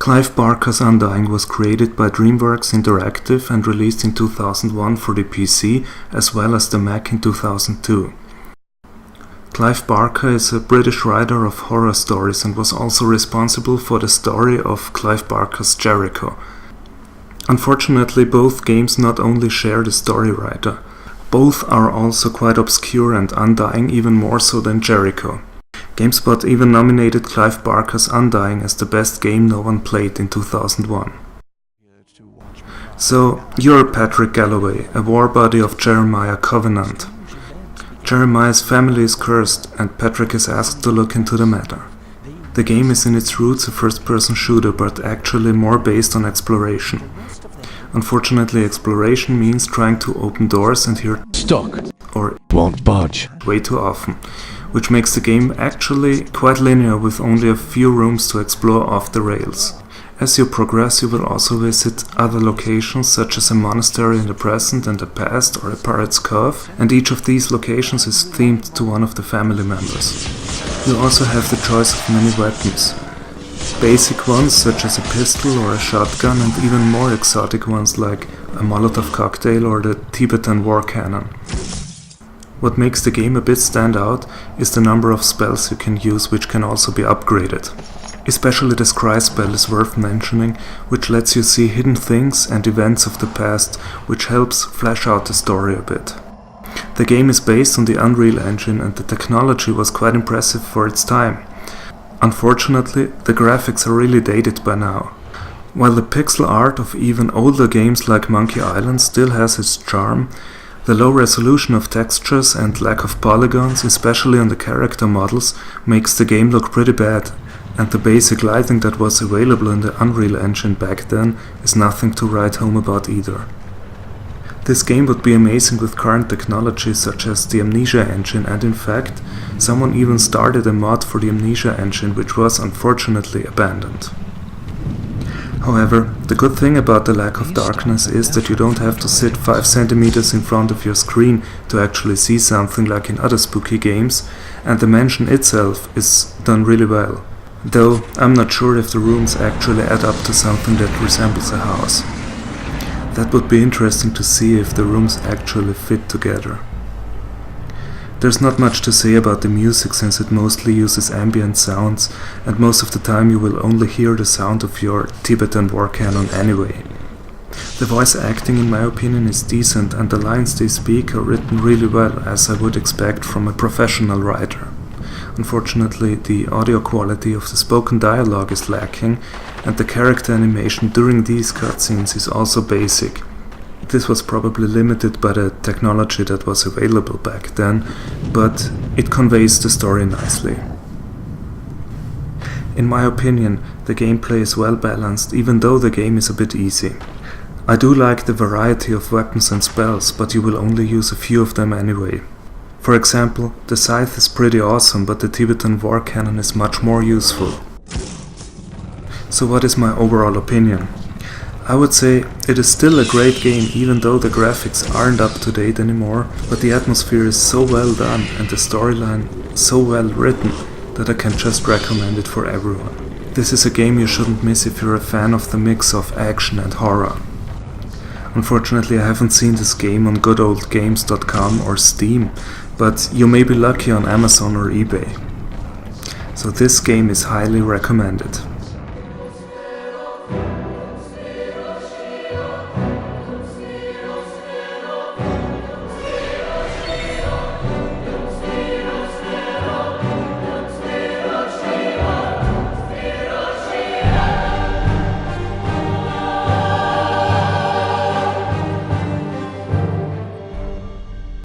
Clive Barker's Undying was created by DreamWorks Interactive and released in 2001 for the PC as well as the Mac in 2002. Clive Barker is a British writer of horror stories and was also responsible for the story of Clive Barker's Jericho. Unfortunately, both games not only share the story writer, both are also quite obscure, and Undying even more so than Jericho. GameSpot even nominated Clive Barker's Undying as the best game no one played in 2001. So, you're Patrick Galloway, a war buddy of Jeremiah Covenant. Jeremiah's family is cursed, and Patrick is asked to look into the matter. The game is in its roots a first-person shooter, but actually more based on exploration. Unfortunately, exploration means trying to open doors and hear stuck or won't budge way too often, which makes the game actually quite linear with only a few rooms to explore off the rails. As you progress, you will also visit other locations such as a monastery in the present and the past, or a pirate's cove, and each of these locations is themed to one of the family members. You also have the choice of many weapons. Basic ones such as a pistol or a shotgun, and even more exotic ones like a Molotov cocktail or the Tibetan war cannon. What makes the game a bit stand out is the number of spells you can use, which can also be upgraded. Especially the Scry spell is worth mentioning, which lets you see hidden things and events of the past, which helps flesh out the story a bit. The game is based on the Unreal Engine, and the technology was quite impressive for its time. Unfortunately, the graphics are really dated by now. While the pixel art of even older games like Monkey Island still has its charm, the low resolution of textures and lack of polygons, especially on the character models, makes the game look pretty bad, and the basic lighting that was available in the Unreal Engine back then is nothing to write home about either. This game would be amazing with current technology such as the Amnesia engine, and in fact, someone even started a mod for the Amnesia engine, which was unfortunately abandoned. However, the good thing about the lack of darkness is that you don't have to sit 5 centimeters in front of your screen to actually see something like in other spooky games, and the mansion itself is done really well. Though I'm not sure if the rooms actually add up to something that resembles a house. That would be interesting to see if the rooms actually fit together. There's not much to say about the music, since it mostly uses ambient sounds, and most of the time you will only hear the sound of your Tibetan war cannon anyway. The voice acting, in my opinion, is decent, and the lines they speak are written really well, as I would expect from a professional writer. Unfortunately, the audio quality of the spoken dialogue is lacking, and the character animation during these cutscenes is also basic. This was probably limited by the technology that was available back then, but it conveys the story nicely. In my opinion, the gameplay is well balanced, even though the game is a bit easy. I do like the variety of weapons and spells, but you will only use a few of them anyway. For example, the scythe is pretty awesome, but the Tibetan war cannon is much more useful. So what is my overall opinion? I would say it is still a great game, even though the graphics aren't up to date anymore, but the atmosphere is so well done and the storyline so well written that I can just recommend it for everyone. This is a game you shouldn't miss if you're a fan of the mix of action and horror. Unfortunately, I haven't seen this game on goodoldgames.com or Steam, but you may be lucky on Amazon or eBay. So this game is highly recommended.